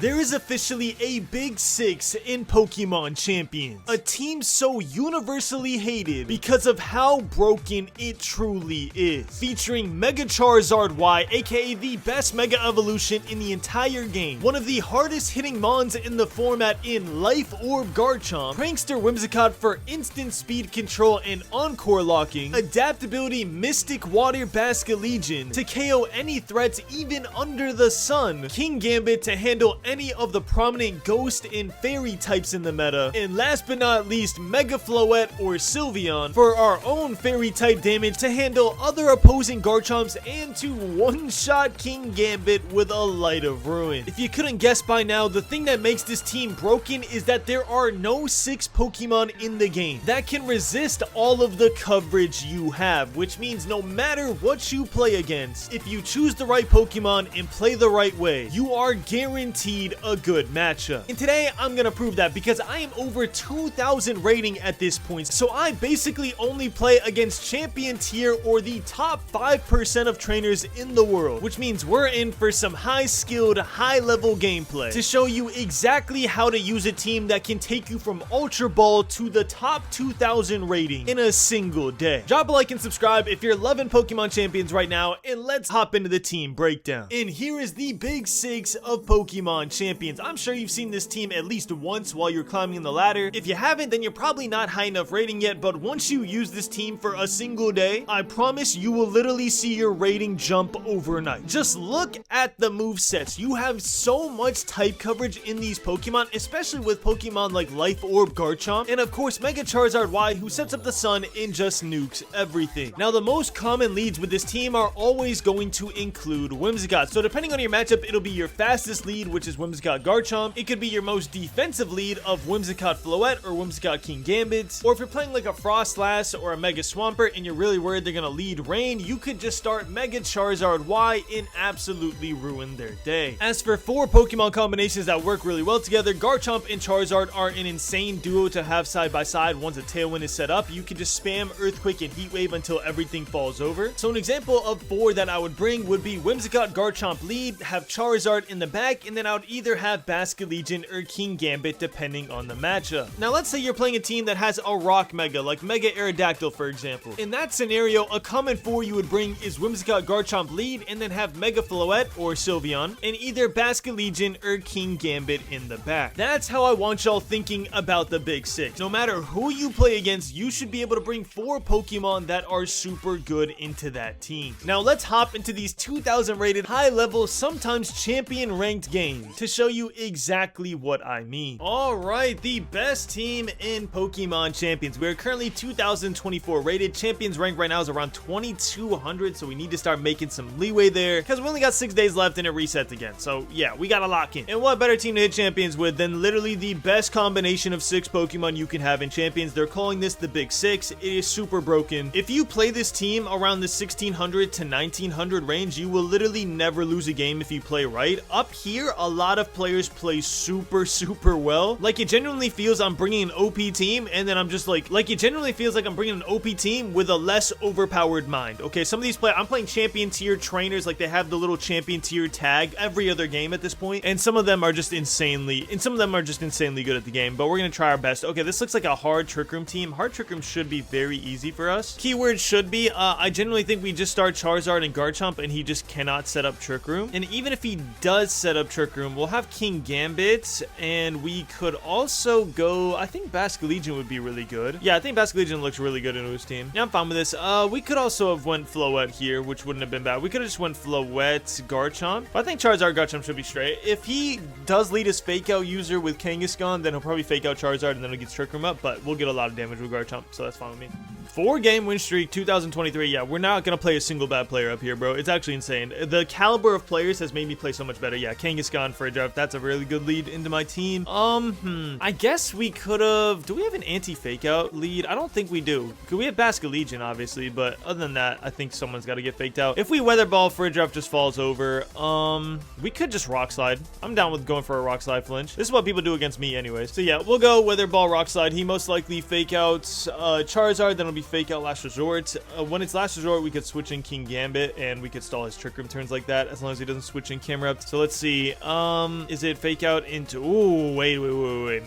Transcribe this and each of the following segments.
There is officially a Big Six in Pokemon Champions. A team so universally hated because of how broken it truly is. Featuring Mega Charizard Y, aka the best Mega Evolution in the entire game. One of the hardest hitting mons in the format in Life Orb Garchomp. Prankster Whimsicott for instant speed control and encore locking. Adaptability Mystic Water Basculegion to KO any threats even under the sun. King Gambit to handle any of the prominent ghost and fairy types in the meta, and last but not least Mega Floette or Sylveon for our own fairy type damage to handle other opposing Garchomps and to one-shot King Gambit with a Light of Ruin. If you couldn't guess by now, the thing that makes this team broken is that there are no 6 Pokemon in the game that can resist all of the coverage you have, which means no matter what you play against, if you choose the right Pokemon and play the right way, you are guaranteed a good matchup. And today I'm gonna prove that because I am over 2,000 rating at this point, so I basically only play against champion tier or the top 5% of trainers in the world, which means we're in for some high skilled, high level gameplay to show you exactly how to use a team that can take you from Ultra Ball to the top 2,000 rating in a single day. Drop a like and subscribe if you're loving Pokemon Champions right now, and let's hop into the team breakdown. And here is the Big Six of Pokemon Champions. I'm sure you've seen this team at least once while you're climbing the ladder. If you haven't, then you're probably not high enough rating yet, but once you use this team for a single day, I promise you will literally see your rating jump overnight. Just look at the movesets. You have so much type coverage in these Pokemon, especially with Pokemon like Life Orb Garchomp, and of course Mega Charizard Y, who sets up the sun and just nukes everything. Now, the most common leads with this team are always going to include Whimsicott, so depending on your matchup, it'll be your fastest lead, which is Whimsicott Garchomp. It could be your most defensive lead of Whimsicott Floette or Whimsicott King Gambit. Or if you're playing like a Frostlass or a Mega Swampert and you're really worried they're gonna lead Rain, you could just start Mega Charizard Y and absolutely ruin their day. As for 4 Pokemon combinations that work really well together, Garchomp and Charizard are an insane duo to have side by side. Once a Tailwind is set up, you can just spam Earthquake and Heat Wave until everything falls over. So an example of 4 that I would bring would be Whimsicott Garchomp lead, have Charizard in the back, and then I would either have Basculegion or King Gambit depending on the matchup. Now let's say you're playing a team that has a Rock Mega, like Mega Aerodactyl for example. In that scenario, a common 4 you would bring is Whimsicott Garchomp lead, and then have Mega Floette or Sylveon, and either Basculegion or King Gambit in the back. That's how I want y'all thinking about the Big Six. No matter who you play against, you should be able to bring 4 Pokemon that are super good into that team. Now let's hop into these 2,000 rated, high level, sometimes champion ranked games to show you exactly what I mean. Alright, the best team in Pokemon Champions. We are currently 2,024 rated. Champions rank right now is around 2,200, so we need to start making some leeway there because we only got 6 days left and it resets again. So yeah, we gotta lock in. And what better team to hit Champions with than literally the best combination of 6 Pokemon you can have in Champions. They're calling this the Big Six. It is super broken. If you play this team around the 1,600 to 1,900 range, you will literally never lose a game if you play right. Up here, a lot of players play super well. Like, it genuinely feels I'm bringing an OP team, and then I'm just like it genuinely feels like I'm bringing an OP team with a less overpowered mind. Okay, some of these I'm playing champion tier trainers, like they have the little champion tier tag every other game at this point, and some of them are just insanely good at the game, but we're gonna try our best. Okay, this looks like a hard Trick Room team. Hard Trick Room should be very easy for us. Keyword should be, I generally think we just start Charizard and Garchomp, and he just cannot set up Trick Room. And even if he does set up Trick Room, we'll have King Gambit, and we could also go, I think Basculegion would be really good. Yeah, I think Basculegion looks really good into his team. Yeah, I'm fine with this. We could also have went Floette here, which wouldn't have been bad. We could have just went Floette, Garchomp. But I think Charizard, Garchomp should be straight. If he does lead his Fake Out user with Kangaskhan, then he'll probably Fake Out Charizard, and then he'll get Trick Room up, but we'll get a lot of damage with Garchomp, so that's fine with me. 4-game win streak, 2023. Yeah, we're not gonna play a single bad player up here, bro. It's actually insane. The caliber of players has made me play so much better. Yeah, Kangaskhan for a draft. That's a really good lead into my team. I guess we could have... Do we have an anti-fake out lead? I don't think we do. We have Basculegion, obviously, but other than that, I think someone's got to get faked out. If we Weather Ball for a draft just falls over, we could just Rock Slide. I'm down with going for a Rock Slide flinch. This is what people do against me anyways. So yeah, we'll go Weather Ball, Rock Slide. He most likely fake out Charizard, then it'll be maybe fake out Last Resort. When it's Last Resort, we could switch in King Gambit, and we could stall his Trick Room turns like that, as long as he doesn't switch in Camera Up. So let's see. Is it fake out into... Ooh, wait.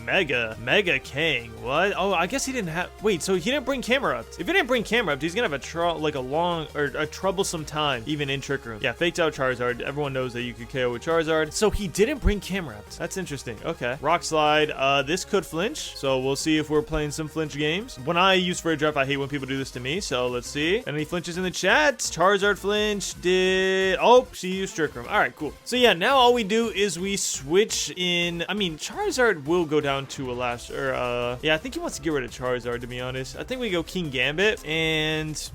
Mega Kang. What? Oh, I guess he didn't have... Wait, so he didn't bring Camera Up. If he didn't bring Camera Up, he's gonna have a troublesome time, even in Trick Room. Yeah, faked out Charizard. Everyone knows that you could KO with Charizard. So he didn't bring Camera Up. That's interesting. Okay. Rock Slide. This could flinch, so we'll see if we're playing some flinch games. When I use Fridge Draft, I hate when people do this to me, so let's see. Any flinches in the chat? Charizard flinch did... Oh, she used Trick Room. All right, cool. So yeah, now all we do is we switch in... I mean, Charizard will go down to a last... Yeah, I think he wants to get rid of Charizard, to be honest. I think we go King Gambit, and...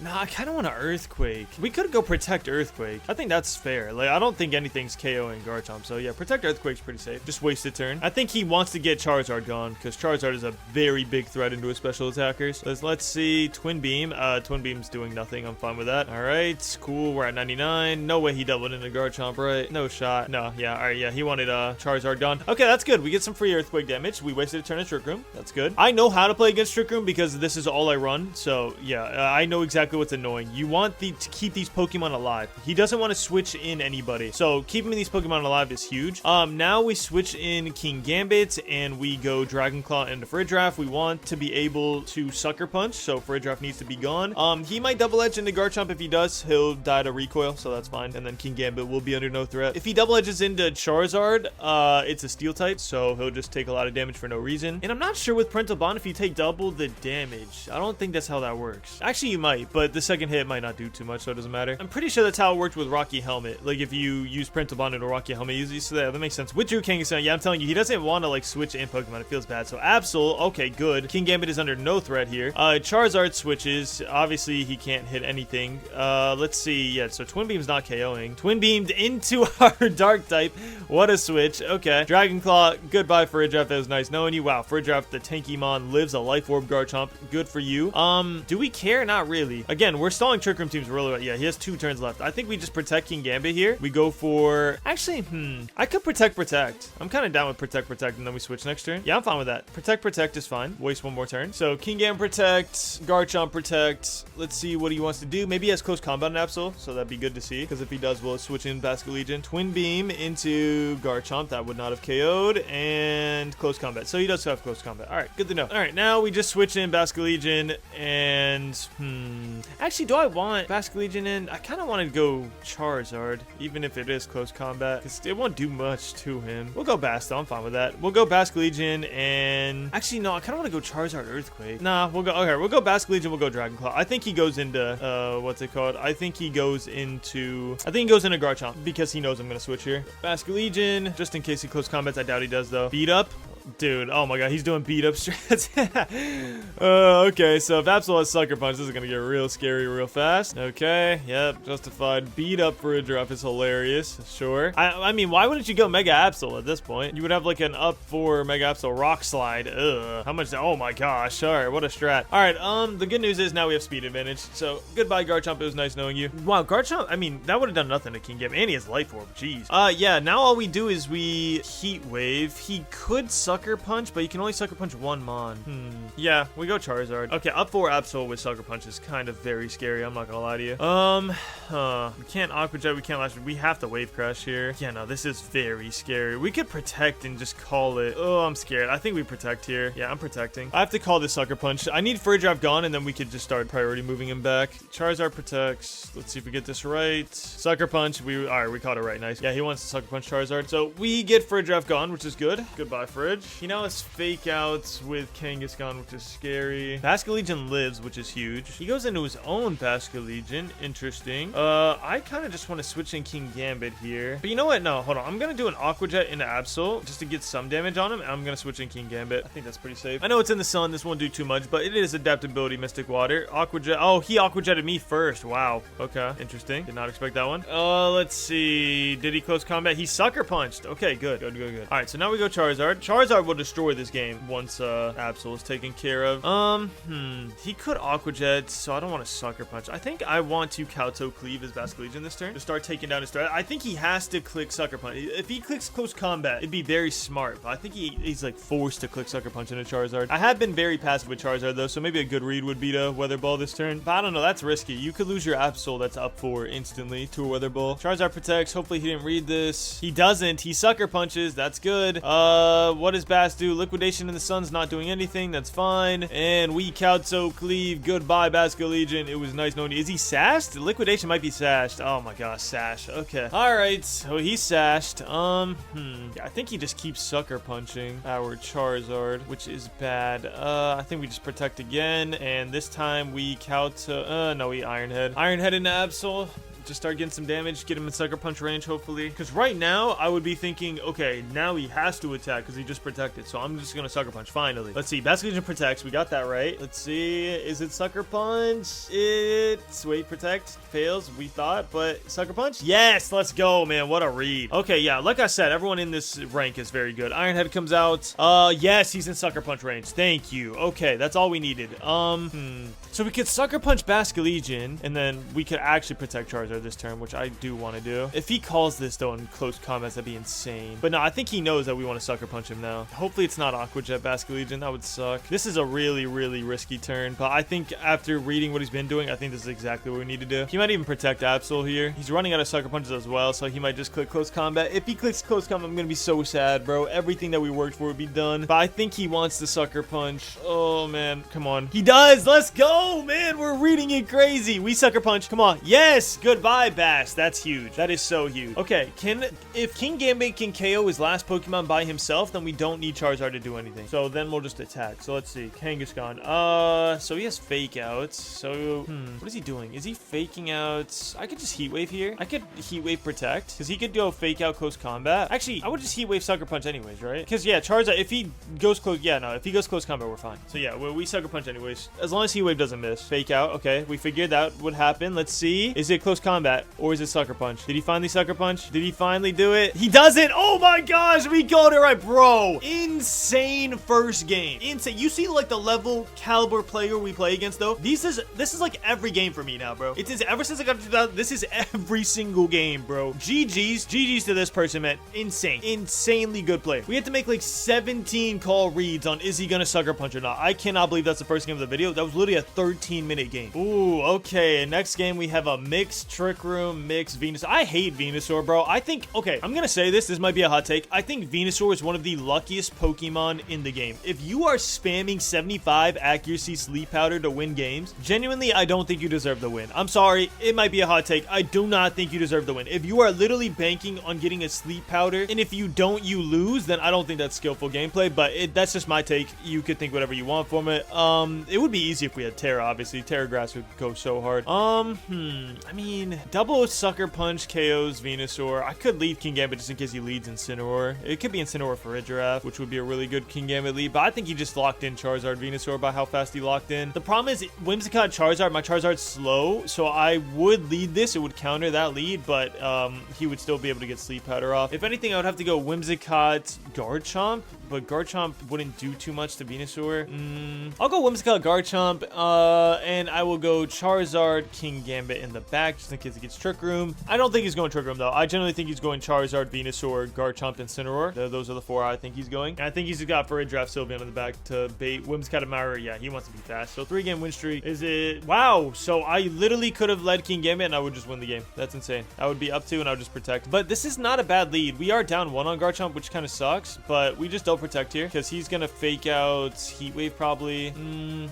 Nah, I kind of want to Earthquake. We could go Protect Earthquake. I think that's fair. Like, I don't think anything's KOing Garchomp, so yeah, Protect Earthquake's pretty safe. Just waste a turn. I think he wants to get Charizard gone, because Charizard is a very big threat into his special attackers. Let's see. Twin Beam. Twin Beam's doing nothing. I'm fine with that. All right, cool. We're at 99. No way he doubled into Garchomp, right? No shot. No, yeah. All right, yeah. He wanted Charizard gone. Okay, that's good. We get some free Earthquake damage. We wasted a turn in Trick Room. That's good. I know how to play against Trick Room because this is all I run. So yeah, I know exactly what's annoying. You want to keep these Pokemon alive. He doesn't want to switch in anybody. So keeping these Pokemon alive is huge. Now we switch in King Gambit and we go Dragon Claw into Fridge Draft. We want to be able to Sucker Punch, so Fridge Draft needs to be gone. He might double edge into Garchomp. If he does, he'll die to Recoil, so that's fine. And then King Gambit will be under no threat. If he double edges into Charizard, it's a Steel type, so he'll just take a lot of damage for no reason. And I'm not sure with Parental Bond if you take double the damage. I don't think that's how that works. Actually, you might, but the second hit might not do too much, so it doesn't matter. I'm pretty sure that's how it worked with Rocky Helmet. Like, if you use Parental Bond into Rocky Helmet, so that makes sense. With Drew Kangaskhan, yeah, I'm telling you, he doesn't want to, like, switch in Pokemon. It feels bad. So, Absol, okay, good. King Gambit is under no threat here. Charizard switches. Obviously, he can't hit anything. Let's see. Yeah, so Twin Beam's not KOing. Twin Beamed into our Dark type. What a switch. Okay. Dragon Claw, goodbye, Fridge Draft. That was nice knowing you. Wow, Fridge Draft, the Tanky Mon, lives a Life Orb Garchomp. Good for you. Do we care? Not really. Again, we're stalling Trick Room teams really well. Yeah, he has 2 turns left. I think we just protect King Gambit here. We go for... Actually, I could Protect. I'm kind of down with Protect, and then we switch next turn. Yeah, I'm fine with that. Protect is fine. Waste one more turn. So, King Gambit Protect, Garchomp Protect. Let's see what he wants to do. Maybe he has Close Combat in Absol, so that'd be good to see. Because if he does, we'll switch in Basket Legion. Twin Beam into Garchomp. That would not have KO'd. And Close Combat. So, he does have Close Combat. All right, good to know. All right, now we just switch in Basket Legion. And, actually, do I want Basket Legion in? I kind of want to go Charizard, even if it is Close Combat. Because it won't do much to him. We'll go Bast, I'm fine with that. We'll go Basket Legion and... Actually, no, I kind of want to go Charizard Earthquake. Nah, we'll go Basket Legion, we'll go Dragon Claw. I think he goes into, what's it called? I think he goes into Garchomp because he knows I'm going to switch here. Basket Legion, just in case he Close Combats. I doubt he does, though. Beat Up. Dude, oh my god, he's doing beat up strats. Okay, so if Absol has Sucker Punch, this is gonna get real scary real fast. Okay, yep, justified. Beat up for a drop is hilarious, sure. I mean, why wouldn't you go Mega Absol at this point? You would have like an up for Mega Absol Rock Slide. Ugh, how much? Oh my gosh, alright, what a strat. Alright, the good news is now we have speed advantage. So, goodbye Garchomp, it was nice knowing you. Wow, Garchomp, I mean, that would have done nothing to King Gambit, and he has Life Orb, jeez. Yeah, now all we do is we Heat Wave. He could Sucker Punch, but you can only Sucker Punch one Mon. Yeah, we go Charizard. Okay, up 4 Absol with Sucker Punch is kind of very scary. I'm not gonna lie to you. We can't Aqua Jet, we can't Lash. We have to Wave Crash here. Yeah, no, this is very scary. We could Protect and just call it. Oh, I'm scared. I think we Protect here. Yeah, I'm protecting. I have to call this Sucker Punch. I need Fridge Draft gone, and then we could just start priority moving him back. Charizard protects. Let's see if we get this right. Sucker Punch. All right, we caught it right. Nice. Yeah, he wants to Sucker Punch Charizard. So we get Fridge Draft gone, which is good. Goodbye, Fridge. He now has Fake Outs with Kangaskhan, which is scary. Basket Legion lives, which is huge. He goes into his own Basket Legion. Interesting. I kind of just want to switch in King Gambit here. But you know what? No, hold on. I'm going to do an Aqua Jet into Absol just to get some damage on him. And I'm going to switch in King Gambit. I think that's pretty safe. I know it's in the sun. This won't do too much, but it is adaptability Mystic Water. Aqua Jet. Oh, he Aqua Jetted me first. Wow. Okay. Interesting. Did not expect that one. Let's see. Did he close combat? He Sucker Punched. Okay, good. Good. All right, so now we go Charizard. Charizard Charizard will destroy this game once Absol is taken care of. He could Aqua Jet, so I don't want to Sucker Punch. I think I want to Kabuto Cleave his Basculegion this turn to start taking down his threat. I think he has to click Sucker Punch. If he clicks Close Combat, it'd be very smart, but I think he's like forced to click Sucker Punch into Charizard. I have been very passive with Charizard though, so maybe a good read would be to Weather Ball this turn, but I don't know, that's risky. You could lose your Absol that's up 4 instantly to a Weather Ball. Charizard protects. Hopefully he didn't read this. He doesn't. He Sucker Punches. That's good. What does Bass do? Liquidation in the Sun's not doing anything. That's fine. And we Kabuto Cleave. Goodbye, Basculegion. It was nice knowing you. Is he sashed? Liquidation might be sashed. Oh my gosh, sash. Okay. Alright, so he's sashed. I think he just keeps Sucker Punching our Charizard, which is bad. I think we just protect again, and this time we Kabuto. No, we Iron Head. Iron Head into Absol. Just start getting some damage, get him in Sucker Punch range, hopefully. Because right now, I would be thinking, okay, now he has to attack because he just protected. So I'm just going to Sucker Punch, finally. Let's see. Basculegion protects. We got that right. Let's see. Is it Sucker Punch? It's... Wait, protect. Fails, we thought, but Sucker Punch? Yes, let's go, man. What a read. Okay, yeah, like I said, everyone in this rank is very good. Iron Head comes out. Yes, he's in Sucker Punch range. Thank you. Okay, that's all we needed. So we could Sucker Punch Basculegion, and then we could actually protect Charizard this turn, which I do want to do. If he calls this though in close combats, that'd be insane. But no, I think he knows that we want to Sucker Punch him now. Hopefully it's not Aqua Jet Basculegion. That would suck. This is a really, really risky turn, but I think after reading what he's been doing, I think this is exactly what we need to do. He might even protect Absol here. He's running out of Sucker Punches as well, so he might just click Close Combat. If he clicks Close Combat, I'm gonna be so sad, bro. Everything that we worked for would be done. But I think he wants to Sucker Punch. Oh man, come on. He does. Let's go, man. We're reading it crazy. We Sucker Punch. Come on. Yes. Goodbye, Bass. That's huge. That is so huge. Okay, if King Gambit can KO his last Pokemon by himself, then we don't need Charizard to do anything. So then we'll just attack. So let's see. Kangaskhan. So he has Fake Outs. So, what is he doing? Is he faking out? I could just Heat Wave here. I could Heat Wave Protect, because he could go Fake Out Close Combat. Actually, I would just Heat Wave Sucker Punch anyways, right? Because, yeah, Charizard, if he goes close, yeah, no, if he goes Close Combat, we're fine. So, yeah, we Sucker Punch anyways. As long as Heat Wave doesn't miss. Fake Out. Okay, we figured that would happen. Let's see. Is it Close Combat, or is it Sucker Punch? Did he finally Sucker Punch? Did he finally do it? He doesn't! Oh my gosh, we got it right, bro! Insane first game. Insane. You see, like, the level caliber player we play against, though? This is like every game for me now, bro. Ever since I got to 2000, this is every single game, bro. GG's to this person, man. Insane. Insanely good player. We had to make like 17 call reads on is he gonna Sucker Punch or not. I cannot believe that's the first game of the video. That was literally a 13-minute game. Ooh, okay. Next game, we have a mixed Trick Room, mixed Venusaur. I hate Venusaur, bro. I think, okay, I'm gonna say this. This might be a hot take. I think Venusaur is one of the luckiest Pokemon in the game. If you are spamming 75 accuracy Sleep Powder to win games, genuinely, I don't think you deserve the win. I'm sorry. It might be a hot take. I do not think you deserve the win. If you are literally banking on getting a Sleep Powder, and if you don't, you lose, then I don't think that's skillful gameplay, but that's just my take. You could think whatever you want from it. It would be easy if we had Terra, obviously. Terra Grass would go so hard. I mean, double Sucker Punch KOs Venusaur. I could leave King Gambit just in case he leads Incineroar. It could be Incineroar for Redraft, which would be a really good King Gambit lead, but I think he just locked in Charizard Venusaur by how fast he locked in. The problem is, Whimsicott Charizard, my Charizard's slow, so I would lead this. It would counter that lead, but he would still be able to get Sleep Powder off. If anything, I would have to go Whimsicott Garchomp, but Garchomp wouldn't do too much to Venusaur. I'll go Whimsicott Garchomp, and I will go Charizard King Gambit in the back, just in case he gets Trick Room. I don't think he's going Trick Room, though. I generally think he's going Charizard, Venusaur, Garchomp, and Incineroar. Those are the four I think he's going. And I think he's got for a draft Sylveon in the back to bait Whimsicott Admirer. Yeah, he wants to be fast. So 3-game win streak. Is it? Wow. So I literally could have led King Gambit and I would just win the game. That's insane. I would be up 2 and I would just protect. But this is not a bad lead. We are down 1 on Garchomp, which kind of sucks, but we just don't protect here because he's going to fake out Heat Wave probably.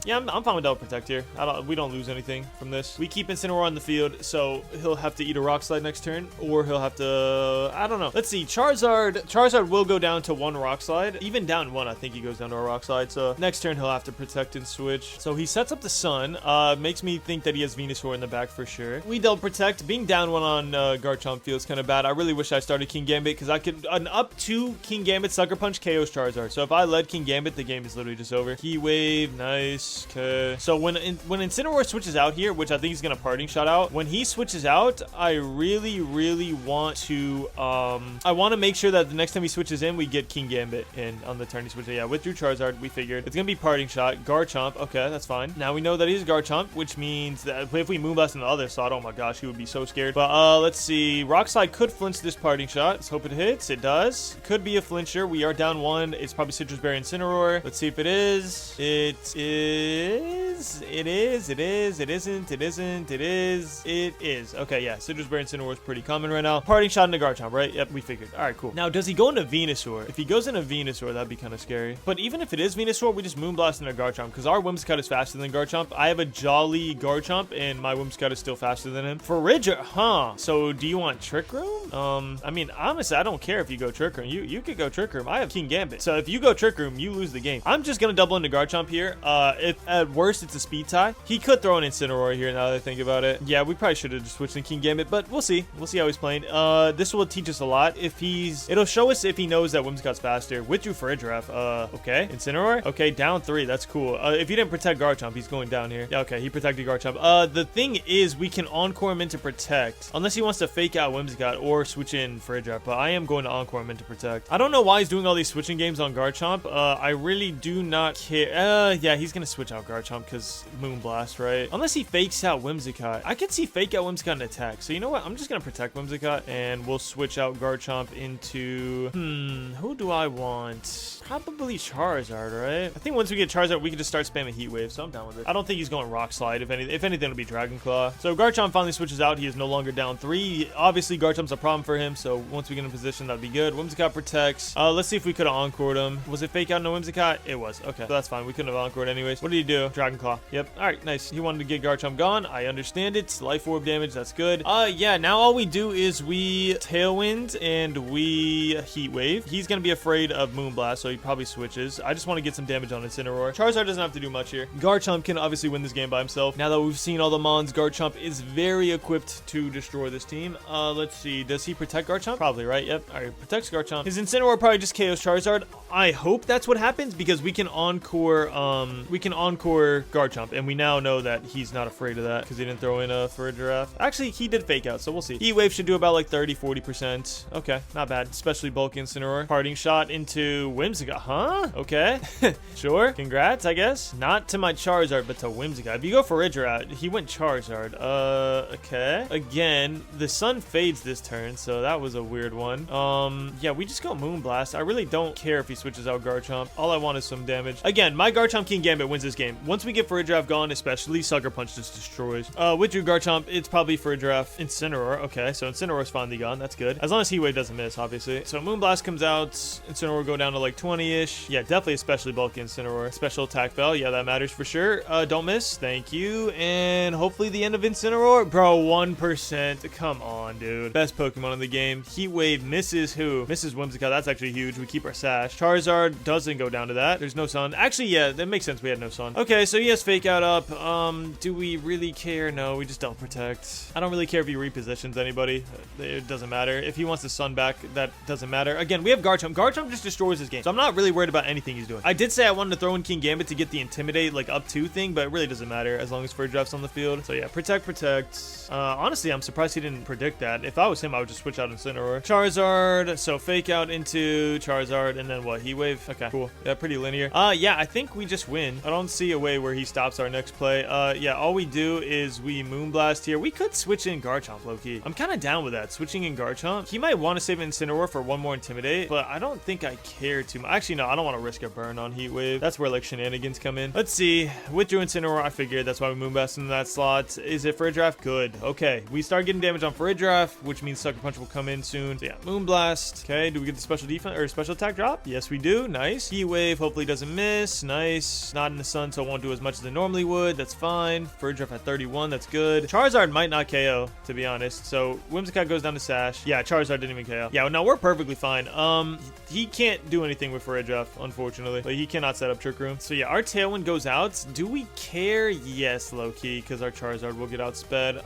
Yeah, I'm fine with double protect here. We don't lose anything from this. We keep Incineroar on the field, so he'll have to eat a Rock Slide next turn, or he'll have to, I don't know. Let's see. Charizard will go down to 1 Rock Slide. Even down 1, I think he goes down to a Rock Slide. So next turn, he'll have to protect and switch. So he sets up the Sun. Makes me think that he has Venusaur in the back for sure. We double protect. Being down 1 on Garchomp feels kind of bad. I really wish I started King Gambit because I could, an up 2 King Gambit Sucker Punch KOs Charizard. So if I led King Gambit, the game is literally just over. Heat Wave, nice. Okay. So when Incineroar switches out here, which I think he's gonna Parting Shot out, when he switches out, I really want to I want to make sure that the next time he switches in, we get King Gambit in on the turn he switches. Yeah, withdrew Charizard. We figured it's gonna be Parting Shot. Garchomp. Okay, that's fine. Now we know that he's Garchomp, which means that if we Moonblast on the other side, oh my gosh, he would be so scared. But let's see. Rock Slide could flinch this Parting Shot. Let's hope it hits. It does. Could be a flincher. We are down 1. It's probably Citrus Berry Incineroar. Let's see if it is. It is. It is. It is. It isn't. It isn't. It is. It is. Okay, yeah. Citrus Berry Incineroar is pretty common right now. Parting Shot into Garchomp, right? Yep, we figured. All right, cool. Now, does he go into Venusaur? If he goes into Venusaur, that'd be kind of scary. But even if it is Venusaur, we just Moonblast into Garchomp because our Whimsicott is faster than Garchomp. I have a Jolly Garchomp, and my Whimsicott is still faster than him. Farigir, huh? So, do you want Trick Room? I mean, honestly, I don't care if you go Trick Room. You could go Trick Room. I have King Gambit. So, if you go Trick Room, you lose the game. I'm just gonna double into Garchomp here. If at worst it's a speed tie, he could throw an Incineroar here now that I think about it. Yeah, we probably should have just switched in King Gambit, but we'll see. We'll see how he's playing. This will teach us a lot. It'll show us if he knows that Whimsicott's faster. Withdrew Farigiraf. Okay. Incineroar? Okay, down 3. That's cool. If you didn't protect Garchomp, he's going down here. Yeah, okay, he protected Garchomp. The thing is, we can Encore him into Protect. Unless he wants to fake out Whimsicott or switch in Farigiraf, but I am going to Encore him into Protect. I don't know why he's doing all these switching games on Garchomp. I really do not care. Yeah, he's gonna switch out Garchomp because Moonblast, right? Unless he fakes out Whimsicott. I could see fake out Whimsicott and attack. So you know what? I'm just gonna protect Whimsicott and we'll switch out Garchomp into... who do I want? Probably Charizard, right? I think once we get Charizard, we can just start spamming Heat Wave, so I'm down with it. I don't think he's going Rock Slide. If anything, it'll be Dragon Claw. So Garchomp finally switches out. He is no longer down 3. Obviously, Garchomp's a problem for him, so once we get in position, that'd be good. Whimsicott protects. Let's see if we could have Encored him. Was it fake out no Whimsicott? It was. Okay, so that's fine. We couldn't have Encored anyways. What did he do? Dragon Claw. Yep. All right, nice. He wanted to get Garchomp gone. I understand it. Life Orb damage. That's good. Yeah, now all we do is we Tailwind and we Heat Wave. He's going to be afraid of Moonblast, so he probably switches. I just want to get some damage on Incineroar. Charizard doesn't have to do much here. Garchomp can obviously win this game by himself. Now that we've seen all the Mons, Garchomp is very equipped to destroy this team. Let's see. Does he protect Garchomp? Probably, right? Yep. All right, protects Garchomp. His Incineroar probably just KOs Charizard. I hope that's what happens because we can Encore Garchomp, and we now know that he's not afraid of that because he didn't throw in a Farigiraf. Actually, he did fake out, so we'll see. Heat Wave should do about like 30-40%. Okay, not bad. Especially bulky Incineroar. Parting Shot into Whimsicott. Huh? Okay. Sure. Congrats, I guess. Not to my Charizard, but to Whimsicott. If you go Farigiraf, he went Charizard. Okay. Again, the sun fades this turn, so that was a weird one. Yeah, we just go Moonblast. I really don't care if he switches out Garchomp. All I want is some damage. Again, my Garchomp King Gambit wins this game. Once we get Farigiraf gone, especially, Sucker Punch just destroys. Withdrew Garchomp, it's probably Farigiraf. Incineroar. Okay, so Incineroar's finally gone. That's good. As long as Heat Wave doesn't miss, obviously. So Moonblast comes out. Incineroar will go down to like 20-ish. Yeah, definitely especially bulky Incineroar. Special attack fell. Yeah, that matters for sure. Don't miss. Thank you. And hopefully the end of Incineroar. Bro, 1%. Come on, dude. Best Pokemon in the game. Heat Wave misses who? Misses Whimsicott. That's actually huge. We keep our sash. Charizard doesn't go down to that. There's no sun. Actually, yeah, that makes sense. We had no sun. Okay, so he has Fake Out up. Do we really care? No, we just don't protect. I don't really care if he repositions anybody. It doesn't matter. If he wants the sun back, that doesn't matter. Again, we have Garchomp. Garchomp just destroys this game. So I'm not really worried about anything he's doing. I did say I wanted to throw in King Gambit to get the Intimidate, like up 2 thing, but it really doesn't matter as long as Farigiraf's on the field. So yeah, protect. Honestly, I'm surprised he didn't predict that. If I was him, I would just switch out Incineroar. Charizard. So Fake Out into Charizard, and then what? Heat Wave. Okay, cool. Yeah, pretty linear. Yeah, I think we just win. I don't see a way where he stops our next play. Yeah, all we do is we Moonblast here. We could switch in Garchomp, low-key. I'm kind of down with that. Switching in Garchomp. He might want to save Incineroar for one more Intimidate, but I don't think I care too much. Actually, no, I don't want to risk a burn on Heat Wave. That's where like shenanigans come in. Let's see. Withdrew Incineroar. I figured that's why we Moonblast into that slot. Is it Farigiraf? Good. Okay, we start getting damage on Farigiraf, which means Sucker Punch will come in soon. So yeah, Moonblast. Okay, do we get the special defense or special attack drop? Yes, we do. Nice. Heat Wave hopefully doesn't miss. Nice. Not in the sun, so it won't do as much as it normally would. That's fine. Farigiraf at 31. That's good. Charizard might not KO, to be honest. So Whimsicott goes down to Sash. Yeah, Charizard didn't even KO. Yeah, no, we're perfectly fine. He can't do anything with Farigiraf, unfortunately. Like, he cannot set up Trick Room. So yeah, our Tailwind goes out. Do we care? Yes, low-key, because our Charizard will get outsped.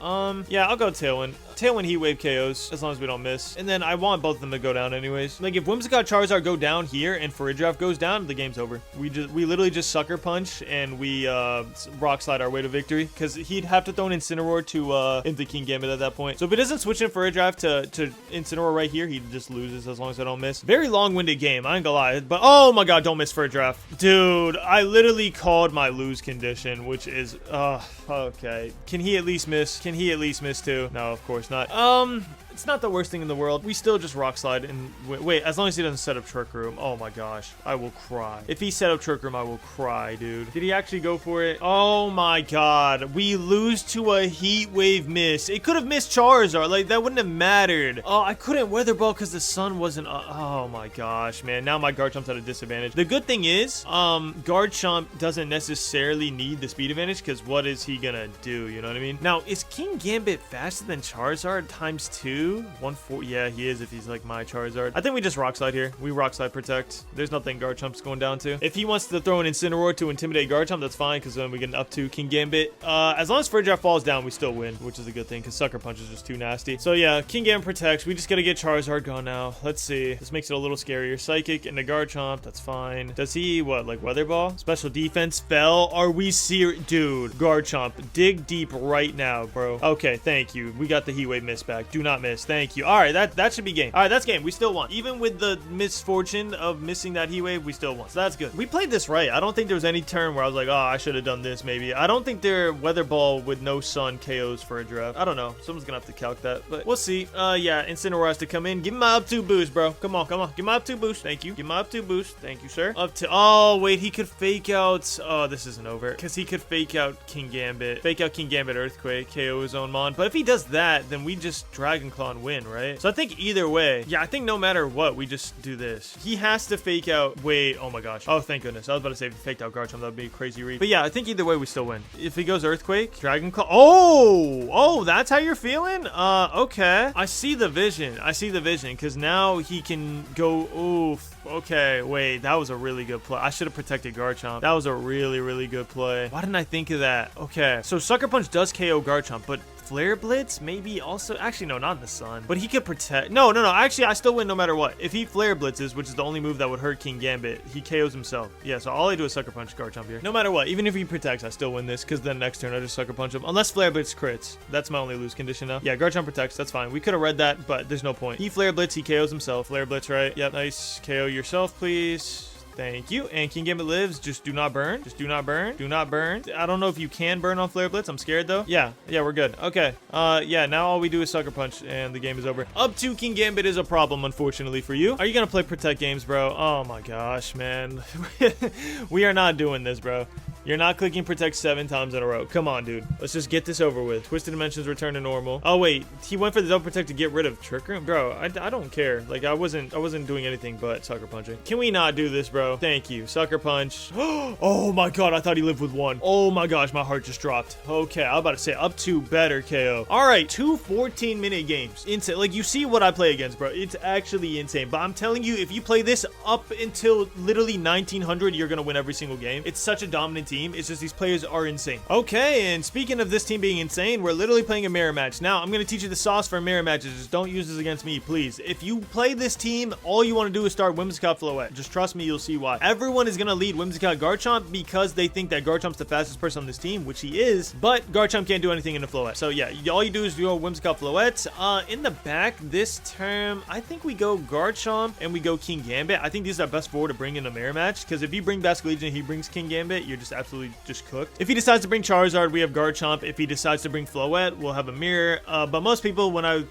Yeah, I'll go Tailwind. Tailwind Heat Wave KOs, as long as we don't miss. And then I want both of them to go down anyways. Like, if Whimsicott Charizard go down here, here and Faridraft goes down, the game's over. We literally just sucker punch and we rock slide our way to victory because he'd have to throw an Incineroar to into King Gambit at that point. So if he doesn't switch in Faridraft to Incineroar right here, he just loses as long as I don't miss. Very long-winded game, I ain't gonna lie. But oh my god, don't miss Faridraft. Dude, I literally called my lose condition, which is okay. Can he at least miss? Can he at least miss too? No, of course not. It's not the worst thing in the world. We still just rock slide and wait, as long as he doesn't set up Trick Room. Oh my gosh, I will cry. If he set up Trick Room, I will cry, dude. Did he actually go for it? Oh my god, we lose to a Heat Wave miss. It could have missed Charizard, like that wouldn't have mattered. Oh, I couldn't Weather Ball because the sun wasn't, oh my gosh, man. Now my Garchomp's at a disadvantage. The good thing is, Garchomp doesn't necessarily need the speed advantage because what is he gonna do? You know what I mean? Now, is King Gambit faster than Charizard times 2? 140, yeah, he is if he's like my Charizard. I think we just rock slide here. We rock slide protect. There's nothing Garchomp's going down to. If he wants to throw an Incineroar to intimidate Garchomp, that's fine because then we get up to King Gambit. As long as Faridraft falls down, we still win, which is a good thing because Sucker Punch is just too nasty. So yeah, King Gambit protects. We just gotta get Charizard gone now. Let's see. This makes it a little scarier. Psychic into Garchomp, that's fine. Does he, what, like Weather Ball? Special defense fell. Are we serious? Dude, Garchomp, dig deep right now, bro. Okay, thank you. We got the Heat Wave miss back. Do not miss. Thank you. All right, that should be game. All right, that's game. We still won. Even with the misfortune of missing that Heat Wave, we still won. So that's good. We played this right. I don't think there was any turn where I was like, oh, I should have done this maybe. I don't think their Weather Ball with no sun KOs for a draft. I don't know. Someone's gonna have to calc that, but we'll see. Yeah, Incineroar has to come in. Give him my up 2 boost, bro. Come on, come on. Give my up 2 boost. Thank you. Give my up 2 boost. Thank you, sir. Up to, oh, wait, he could fake out. Oh, this isn't over because he could fake out King Gambit. Fake out King Gambit Earthquake, KO his own Mon. But if he does that, then we just Dragon Claw and win, right? So I think either way, yeah, I think no matter what, we just do this. He has to fake out, wait, oh my gosh. Oh, thank goodness. I was about to say if he faked out Garchomp, that would be a crazy read. But yeah, I think either way, we still win. If he goes Earthquake, Dragon Claw. Oh, that's how you're feeling? Okay. I see the vision. I see the vision because now he can go, oof. Okay, wait, that was a really good play. I should have protected Garchomp. That was a really, really good play. Why didn't I think of that? Okay, so Sucker Punch does KO Garchomp, but Flare Blitz maybe also, actually no, not in the sun, but he could protect. No, actually I still win no matter what. If he Flare Blitzes, which is the only move that would hurt King Gambit, he KOs himself. Yeah, so all I do is Sucker Punch Garchomp here. No matter what, even if he protects, I still win this because then next turn I just Sucker Punch him. Unless Flare Blitz crits. That's my only lose condition now. Yeah, Garchomp protects, that's fine. We could have read that, but there's no point. He Flare Blitz, he KOs himself. Flare Blitz, right? Yep, nice. KO yourself, please. Thank you. And King Gambit lives. Just do not burn. Just do not burn. Do not burn. I don't know if you can burn on Flare Blitz. I'm scared though. Yeah, we're good. Okay. Yeah, now all we do is Sucker Punch and the game is over. Up to King Gambit is a problem, unfortunately for you. Are you gonna play Protect games, bro? Oh my gosh, man. We are not doing this, bro. You're not clicking Protect 7 times in a row. Come on, dude. Let's just get this over with. Twisted Dimensions return to normal. Oh, wait. He went for the double Protect to get rid of Trick Room? Bro, I don't care. Like, I wasn't doing anything but Sucker Punching. Can we not do this, bro? Thank you. Sucker Punch. Oh, my God. I thought he lived with 1. Oh, my gosh. My heart just dropped. Okay. I was about to say up to better KO. All right. 2 14-minute games. Insane. Like, you see what I play against, bro. It's actually insane. But I'm telling you, if you play this up until literally 1900, you're going to win every single game. It's such a dominant team. It's just these players are insane. Okay, and speaking of this team being insane, we're literally playing a mirror match. Now, I'm going to teach you the sauce for mirror matches. Just don't use this against me, please. If you play this team, all you want to do is start Whimsicott Floette. Just trust me, you'll see why. Everyone is going to lead Whimsicott Garchomp because they think that Garchomp's the fastest person on this team, which he is, but Garchomp can't do anything in the Floette. So yeah, all you do is go Whimsicott Floette. In the back, this term, I think we go Garchomp and we go King Gambit. I think these are best 4 to bring in a mirror match because if you bring Basculegion and he brings King Gambit, you're just absolutely just cooked. If he decides to bring Charizard, we have Garchomp. If he decides to bring Floette, we'll have a mirror. But most people when I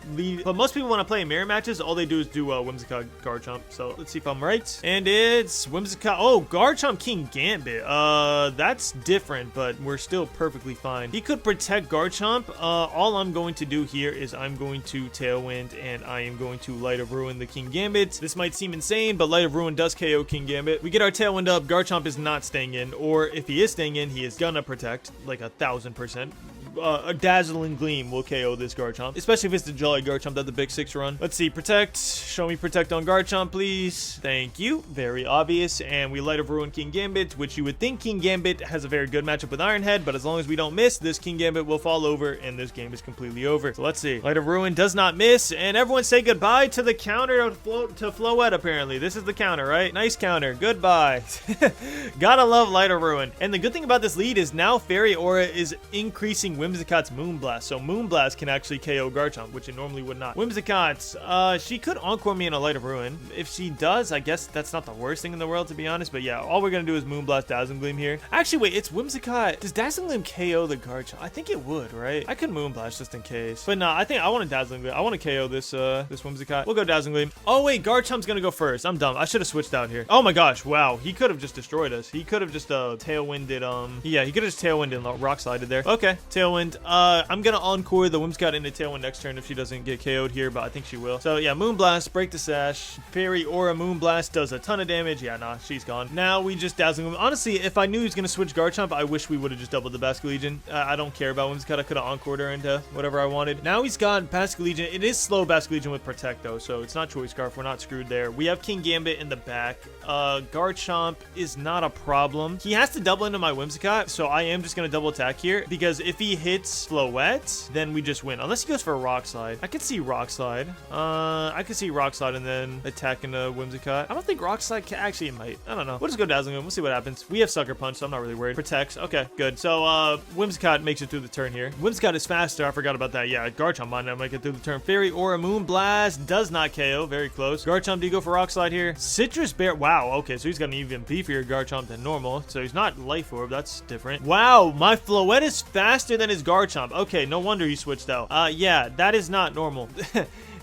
play mirror matches, all they do is do Whimsicott Garchomp. So let's see if I'm right. And it's Whimsicott. Oh, Garchomp King Gambit. That's different, but we're still perfectly fine. He could protect Garchomp. All I'm going to do here is I'm going to Tailwind and I am going to Light of Ruin the King Gambit. This might seem insane, but Light of Ruin does KO King Gambit. We get our Tailwind up. Garchomp is not staying in, or if he is staying in, he is gonna protect like 1000%. a dazzling gleam will KO this Garchomp, especially if it's the Jolly Garchomp that the big 6 run. Let's see, protect. Show me protect on Garchomp, please. Thank you. Very obvious. And we Light of Ruin King Gambit, which you would think King Gambit has a very good matchup with Ironhead, but as long as we don't miss, this King Gambit will fall over, and this game is completely over. So let's see. Light of Ruin does not miss, and everyone say goodbye to the counter to Floette, apparently. This is the counter, right? Nice counter. Goodbye. Gotta love Light of Ruin. And the good thing about this lead is now Fairy Aura is increasing Whimsicott's Moonblast, so Moonblast can actually KO Garchomp, which it normally would not. Whimsicott, she could Encore me in a Light of Ruin. If she does, I guess that's not the worst thing in the world, to be honest, but yeah, all we're gonna do is Moonblast Dazzling Gleam here. Actually, wait, it's Whimsicott. Does Dazzling Gleam KO the Garchomp? I think it would, right? I could Moonblast just in case. But nah, I think I want a Dazzling Gleam. I want to KO this this Whimsicott. We'll go Dazzling Gleam. Oh wait, Garchomp's gonna go first. I'm dumb. I should have switched out here. Oh my gosh, wow. He could have just destroyed us. He could have just Tailwinded, yeah, he could have just Tailwinded and Rock Slided there. Okay, Tailwind. I'm gonna Encore the Whimsicott into Tailwind next turn if she doesn't get KO'd here, but I think she will. So yeah, Moonblast, break the sash. Fairy Aura Moonblast does a ton of damage. Yeah, nah, she's gone. Now we just Dazzling Gleam. Honestly, if I knew he was gonna switch Garchomp, I wish we would have just doubled the Basculegion. I don't care about Whimsicott. I could have Encored her into whatever I wanted. Now he's got Basculegion. It is slow Basculegion with Protect though, so it's not Choice Scarf. We're not screwed there. We have King Gambit in the back. Garchomp is not a problem. He has to double into my Whimsicott, so I am just gonna double attack here because if he hits Floette, then we just win. Unless he goes for a Rock Slide. I could see Rock Slide. I could see Rock Slide and then attack into Whimsicott. I don't think Rock Slide can actually, it might. I don't know. We'll just go Dazzling Gleam. We'll see what happens. We have Sucker Punch, so I'm not really worried. Protects. Okay, good. So Whimsicott makes it through the turn here. Whimsicott is faster. I forgot about that. Yeah, Garchomp might not make it through the turn. Fairy Aura Moonblast does not KO. Very close. Garchomp, do you go for Rock Slide here? Citrus Bear. Wow. Okay, so he's got an even beefier Garchomp than normal. So he's not Life Orb. That's different. Wow, my Floette is faster than his Garchomp. Okay, no wonder he switched out. Yeah, that is not normal.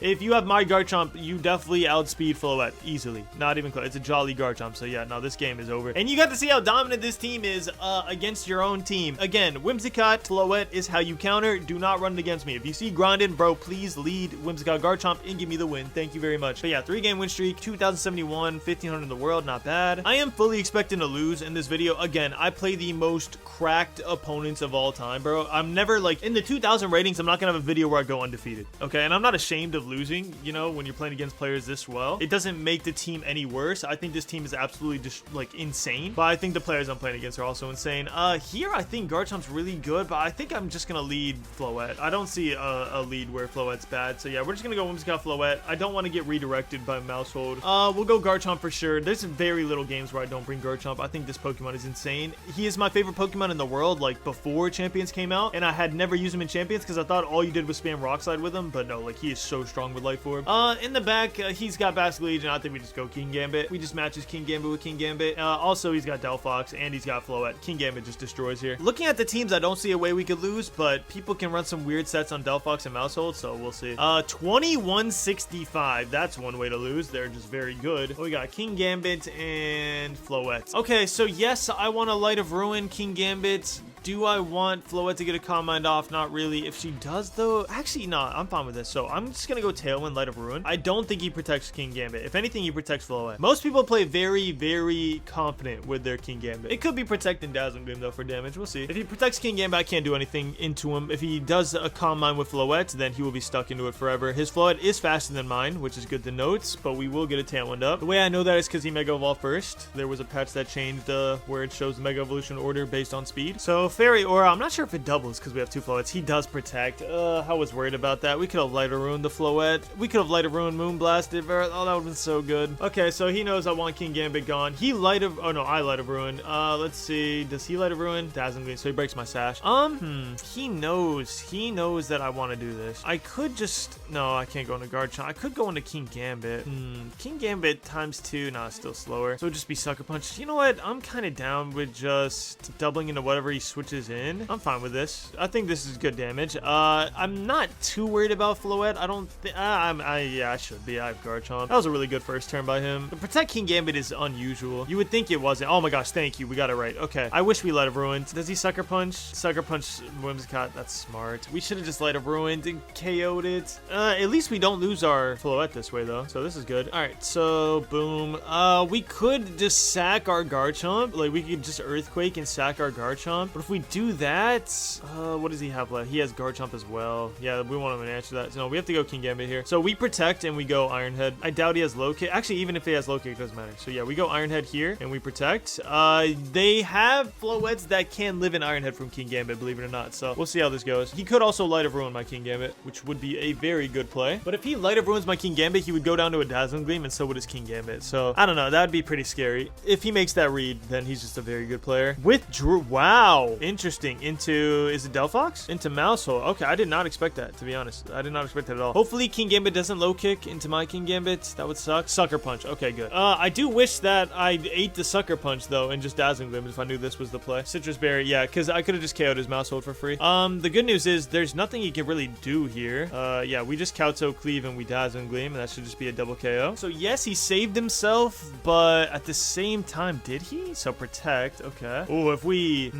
If you have my Garchomp, you definitely outspeed Floette easily. Not even close. It's a Jolly Garchomp, so yeah, no, this game is over. And you got to see how dominant this team is against your own team. Again, Whimsicott, Floette is how you counter. Do not run it against me. If you see Grondin, bro, please lead Whimsicott Garchomp and give me the win. Thank you very much. But yeah, 3-game win streak, 2,071, 1,500 in the world, not bad. I am fully expecting to lose in this video. Again, I play the most cracked opponents of all time, bro. I'm never, like, in the 2,000 ratings, I'm not gonna have a video where I go undefeated, okay? And I'm not ashamed of losing, you know, when you're playing against players this well. It doesn't make the team any worse. I think this team is absolutely just like insane, but I think the players I'm playing against are also insane. Here I think Garchomp's really good, but I think I'm just gonna lead Floette. I don't see a lead where Floette's bad, so yeah, we're just gonna go Whimsicott Floette. I don't want to get redirected by Mousehold. We'll go Garchomp for sure. There's very little games where I don't bring Garchomp. I think this Pokemon is insane. He is my favorite Pokemon in the world, like before Champions came out, and I had never used him in Champions because I thought all you did was spam Rock Slide with him, but no, like he is so strong with Life Orb. In the back, he's got Basculegion. I think we just go King Gambit. We just matches King Gambit with King Gambit. Also, he's got Delphox and he's got Floette. King Gambit just destroys here. Looking at the teams, I don't see a way we could lose, but people can run some weird sets on Delphox and Mousehold, so we'll see. 2165. That's one way to lose. They're just very good. We got King Gambit and Floette. Okay, so yes, I want a Light of Ruin, King Gambit. Do I want Floette to get a Calm Mind off? Not really. If she does, though, actually, no, I'm fine with this. So I'm just gonna go Tailwind, Light of Ruin. I don't think he protects King Gambit. If anything, he protects Floette. Most people play very, very confident with their King Gambit. It could be protecting Dazzling Gleam, though, for damage. We'll see. If he protects King Gambit, I can't do anything into him. If he does a Calm Mind with Floette, then he will be stuck into it forever. His Floette is faster than mine, which is good to note, but we will get a Tailwind up. The way I know that is because he Mega Evolved first. There was a patch that changed where it shows the Mega Evolution order based on speed. So Fairy Aura, I'm not sure if it doubles because we have two Floettes. He does protect. I was worried about that. We could have Light of Ruin the Floette. We could have Light of Ruin Moonblasted. Oh, that would have been so good. Okay, so he knows I want King Gambit gone. He Light of... Oh, no, I Light of Ruin. Let's see. Does he Light of Ruin? Dazzling Gleam, so he breaks my sash. He knows. He knows that I want to do this. I could just... No, I can't go into Garchomp. I could go into King Gambit. King Gambit ×2. Nah, still slower. So it'd just be Sucker Punch. You know what? I'm kind of down with just doubling into whatever he switches in. I'm fine with this. I think this is good damage. I'm not too worried about Floette. I don't think... yeah, I should be. I have Garchomp. That was a really good first turn by him. The Protect King Gambit is unusual. You would think it wasn't. Oh my gosh, thank you. We got it right. Okay. I wish we Light of Ruin. Does he Sucker Punch? Sucker Punch Whimsicott. That's smart. We should have just Light of Ruin and KO'd it. At least we don't lose our Floette this way, though. So this is good. All right, so boom. We could just sack our Garchomp. Like, we could just Earthquake and sack our Garchomp. But if we do that, what does he have left? He has Garchomp as well. Yeah, we want him to answer that. So no, we have to go King Gambit here. So we protect and we go Iron Head. I doubt he has low kick. Actually, even if he has low kick, it doesn't matter. So yeah, we go Iron Head here and we protect. They have Floettes that can live in Iron Head from King Gambit, believe it or not. So we'll see how this goes. He could also Light of Ruin my King Gambit, which would be a very good play. But if he Light of Ruins my King Gambit, he would go down to a Dazzling Gleam, and so would his King Gambit. So I don't know. That'd be pretty scary. If he makes that read, then he's just a very good player. With Drew, wow, interesting. Into, is it Delphox? Into Mousehole. Okay, I did not expect that, to be honest. I did not expect that at all. Hopefully King Gambit doesn't low kick into my King Gambit. That would suck. Sucker Punch. Okay, good. I do wish that I ate the Sucker Punch though and just Dazzling Gleam if I knew this was the play. Citrus Berry, yeah, because I could have just KO'd his Mousehole for free. The good news is there's nothing he can really do here. Yeah, we just Kowtow Cleave and we Dazzling Gleam, and that should just be a double KO. So yes, he saved himself, but at the same time, did he? So protect, okay. Oh, if we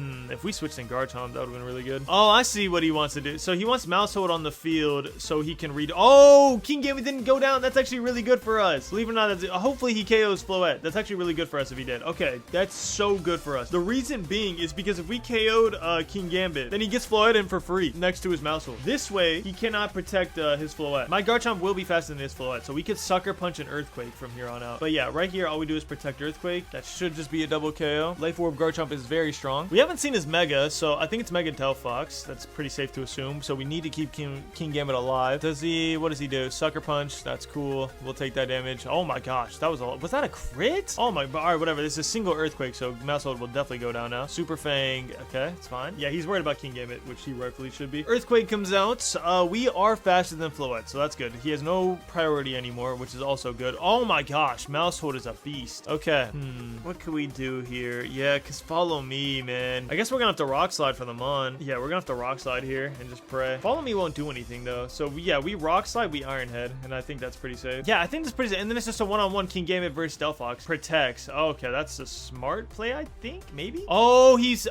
switched in Garchomp, that would have been really good. Oh, I see what he wants to do. So he wants Mousehole on the field so he can read. Oh, King Gambit didn't go down. That's actually really good for us. Believe it or not, that's, hopefully he KOs Floette. That's actually really good for us if he did. Okay, that's so good for us. The reason being is because if we KO'd King Gambit, then he gets Floette in for free next to his Mousehole. This way, he cannot protect his Floette. My Garchomp will be faster than his Floette, so we could Sucker Punch an Earthquake from here on out. But yeah, right here, all we do is protect Earthquake. That should just be a double KO. Life Orb Garchomp is very strong. We haven't seen his Mega, so I think it's Mega Delphox. That's pretty safe to assume. So we need to keep King Gambit alive. Does he, what does he do? Sucker Punch. That's cool. We'll take that damage. Oh my gosh, that was was that a crit? Oh my, all right, whatever. This is a single Earthquake, so Mousehole will definitely go down now. Super Fang. Okay, it's fine. Yeah, he's worried about King Gambit, which he rightfully should be. Earthquake comes out. We are faster than Floette, so that's good. He has no priority anymore, which is also good. Oh my gosh, Mousehole is a beast. Okay, what can we do here? Yeah, because follow me, man. I guess we're gonna have to Rock Slide for them on. Yeah, we're gonna have to Rock Slide here and just pray. Follow me won't do anything though. So yeah, we Rock Slide, we Iron Head, and I think that's pretty safe. Yeah, I think that's pretty safe. And then it's just a one-on-one King Gambit versus Delphox. Protects. Okay, that's a smart play, I think. Maybe. Oh, he's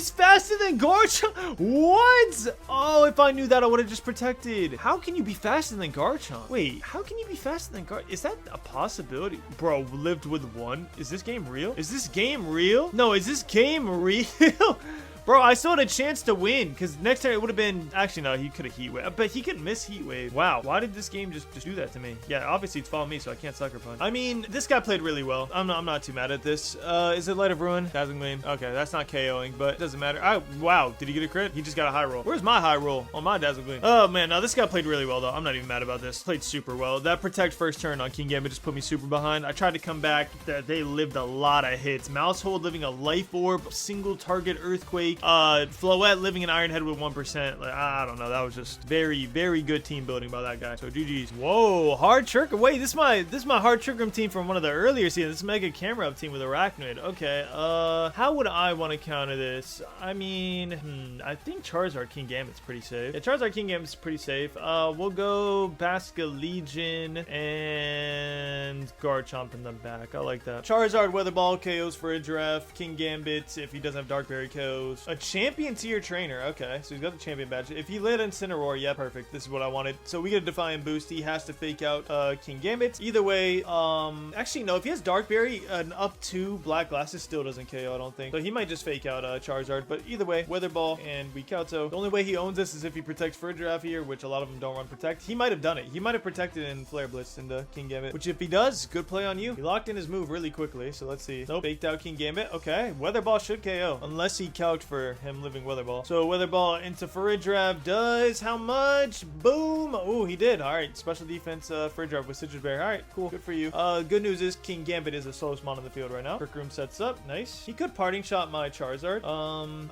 faster than Garchomp. What? Oh, if I knew that, I would have just protected. How can you be faster than Garchomp? Wait, how can you be faster than Garchomp? Is that a possibility? Bro, lived with one. Is this game real? Is this game real? No, is this game real? Bro, I still had a chance to win because next turn it would have been... Actually, no, he could have Heat Wave. But he could miss Heat Wave. Wow. Why did this game just do that to me? Yeah, obviously it's follow me, so I can't Sucker Punch. I mean, this guy played really well. I'm not too mad at this. Is it Light of Ruin? Dazzling Gleam. Okay, that's not KOing, but it doesn't matter. Wow, did he get a crit? He just got a high roll. Where's my high roll on my Dazzling Gleam? Oh, man, now this guy played really well, though. I'm not even mad about this. Played super well. That Protect first turn on King Gambit just put me super behind. I tried to come back. They lived a lot of hits. Mousehole living a Life Orb, single target Earthquake, Floette living in Iron Head with 1%. Like, I don't know. That was just very, very good team building by that guy. So GG's. Whoa, Hard Trick. Wait, this is my Hard Trick Room team from one of the earlier seasons. This Mega Camera Up team with Arachnoid. Okay. How would I want to counter this? I mean, I think Charizard King Gambit's pretty safe. Yeah, Charizard King Gambit's pretty safe. We'll go Basculegion and Garchomp in the back. I like that. Charizard Weather Ball KOs for a draft. King Gambit, if he doesn't have Dark Berry, KOs. A champion tier trainer. Okay, so he's got the champion badge. If he lit Incineroar, yeah, perfect. This is what I wanted. So we get a Defiant boost. He has to fake out King Gambit. Either way, actually no, if he has Dark Berry, an up 2 Black Glasses still doesn't KO, I don't think. So he might just fake out Charizard. But either way, Weather Ball and we Kowtow. The only way he owns this is if he protects for a draft here, which a lot of them don't run Protect. He might have done it. He might have protected in Flare Blitz into King Gambit, which if he does, good play on you. He locked in his move really quickly, so let's see. Nope, faked out King Gambit. Okay, Weather Ball should KO, unless he calced for him living Weather Ball. So Weather Ball into Furidrav does how much? Boom! Oh, he did. All right, special defense Furidrav with Citrus Berry. All right, cool. Good for you. Good news is King Gambit is the slowest mon on the field right now. Trick Room sets up. Nice. He could Parting Shot my Charizard.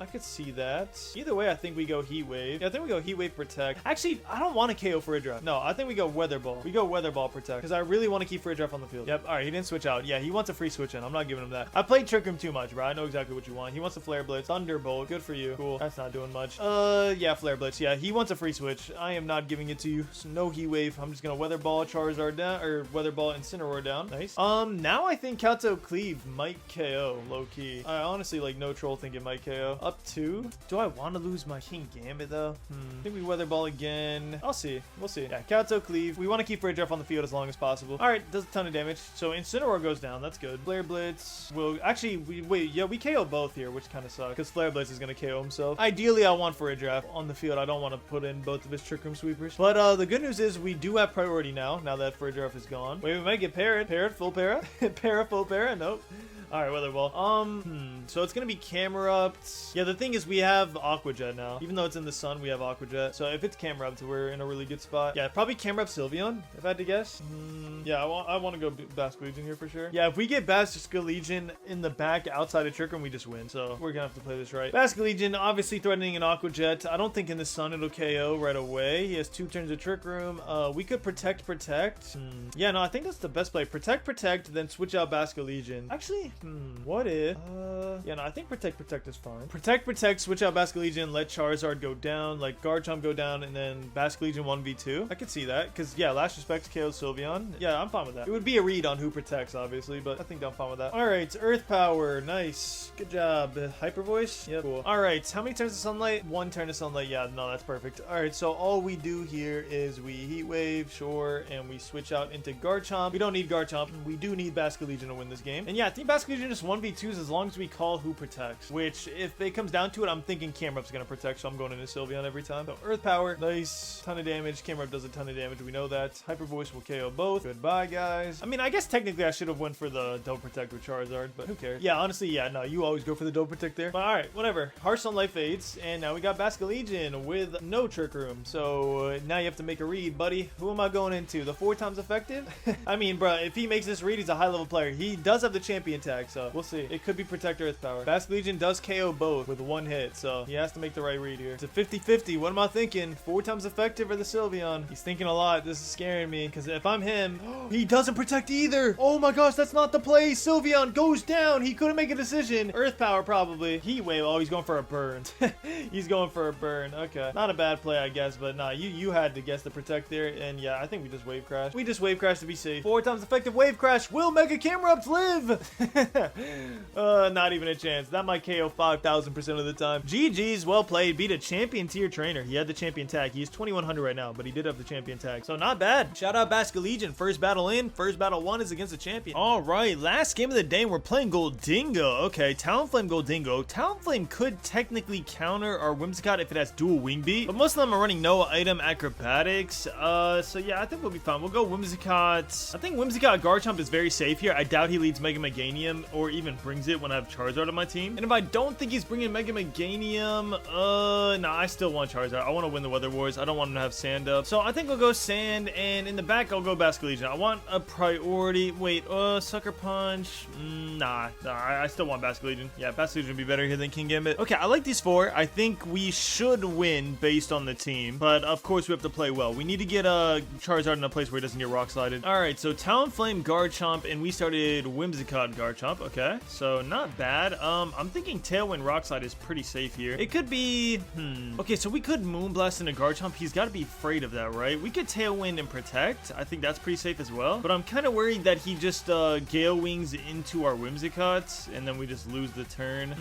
I could see that. Either way, I think we go Heat Wave. Yeah, I think we go Heat Wave Protect. Actually, I don't want to KO Furidrav. No, I think we go Weather Ball. We go Weather Ball Protect because I really want to keep Furidrav on the field. Yep. All right, he didn't switch out. Yeah, he wants a free switch in. I'm not giving him that. I played Trick Room too much, bro. I know exactly what you want. He wants a Flare Blitz. Thunderbolt. Good for you. Cool. That's not doing much. Yeah, Flare Blitz. Yeah, he wants a free switch. I am not giving it to you. So no Heat Wave. I'm just gonna Weather Ball Charizard down, or Weather Ball Incineroar down. Nice. Now I think Kowtow Cleave might KO, low key. I honestly like no troll think it might KO. Up 2. Do I want to lose my King Gambit though? I think we Weather Ball again. I'll see. We'll see. Yeah, Kowtow Cleave. We want to keep Furidrav on the field as long as possible. All right, does a ton of damage. So Incineroar goes down. That's good. Flare Blitz will actually we KO both here, which kind of sucks because Flare Blitz unless he's gonna KO himself. Ideally, I want for a draft on the field. I don't want to put in both of his Trick Room Sweepers. But the good news is we do have priority now that for a draft is gone. Wait, we might get Parrot. Parrot, full para. Para, full para. Nope. Alright, weather ball. So it's gonna be Camerupt. Yeah, the thing is we have Aqua Jet now. Even though it's in the sun, we have Aqua Jet. So if it's Camerupt, we're in a really good spot. Yeah, probably Camerupt Sylveon, if I had to guess. Yeah, I want to go Basque Legion here for sure. Yeah, if we get Basque Legion in the back outside of Trick Room, we just win. So we're gonna have to play this right. Basque Legion, obviously threatening an Aqua Jet. I don't think in the sun it'll KO right away. He has 2 turns of Trick Room. We could Protect. Yeah, no, I think that's the best play. Protect, then switch out Basque Legion. Actually, what if yeah, no, I think Protect is fine. Protect, switch out Basque Legion, let Charizard go down, like Garchomp go down, and then Basque Legion 1v2. I could see that, because yeah, Last Respects KO Sylveon. Yeah, I'm fine with that. It would be a read on who protects, obviously, but I think I'm fine with that. Alright, Earth Power, nice. Good job. Hyper Voice? Yep, cool. Alright, how many turns of Sunlight? 1 turn of Sunlight. Yeah, no, that's perfect. Alright, so all we do here is we Heat Wave, sure, and we switch out into Garchomp. We don't need Garchomp. We do need Basque Legion to win this game. And yeah, I think Basque Legion just 1v2s as long as we call who protects, which if it comes down to it, I'm thinking Camerupt's gonna protect, so I'm going into Sylveon every time. So Earth Power, nice. Ton of damage. Camerupt does a ton of damage. We know that. Hyper Voice will KO both. Goodbye, guys. I mean, I guess technically I should have went for the Don't Protect with Charizard, but who cares? Yeah, honestly, yeah, no, you always go for the Don't Protect there. But alright, whatever. Harsh Sunlight fades, and now we got Basque Legion with no Trick Room. So now you have to make a read, buddy. Who am I going into? The 4 times effective? I mean, bro, if he makes this read, he's a high level player. He does have the champion tag, so we'll see. It could be Protect Earth Power. Basque Legion does KO both with 1 hit, so he has to make the right read here. It's a 50-50. What am I thinking? 4 times effective or the Sylveon? He's thinking a lot. This is scaring me, because if I'm him, he doesn't protect either. Oh my gosh, that's not the play. Sylveon goes down. He couldn't make a decision. Earth Power probably. Heat Wave. Oh, he's going for a burn. He's going for a burn. Okay. Not a bad play, I guess, but nah, you had to guess the Protect there, and yeah, I think we just Wave Crash. We just Wave Crash to be safe. 4 times effective Wave Crash. Will Mega Camerupt live? Not even a chance. That might KO 5,000% of the time. GG's, well played. Beat a champion tier trainer. He had the champion tag. He's 2100 right now, but he did have the champion tag. So not bad. Shout out Basque Legion. First battle in. First battle won is against a champion. All right, last game of the day. We're playing Goldingo. Okay, Talonflame Goldingo. Talonflame could technically counter our Whimsicott if it has dual wing beat, but most of them are running no item acrobatics. So yeah, I think we'll be fine. We'll go Whimsicott. I think Whimsicott Garchomp is very safe here. I doubt he leads Mega Meganium or even brings it when I have Charizard on my team. And if I don't think he's bringing Mega Meganium, nah, I still want Charizard. I want to win the Weather Wars. I don't want him to have Sand up. So I think I'll go Sand, and in the back, I'll go Basque Legion. I want a priority. Wait, Sucker Punch. Nah, I still want Basque Legion. Yeah, Basque Legion would be better here than King Gambit. Okay, I like these 4. I think we should win based on the team, but of course we have to play well. We need to get Charizard in a place where he doesn't get rock slided. All right, so Talonflame Garchomp, and we started Whimsicott Garchomp. Okay, so not bad. I'm thinking Tailwind Rock Slide is pretty safe here. It could be, okay, so we could Moonblast into Garchomp. He's got to be afraid of that, right? We could Tailwind and Protect. I think that's pretty safe as well, but I'm kind of worried that he just Gale Wings into our Whimsicott, and then we just lose the turn.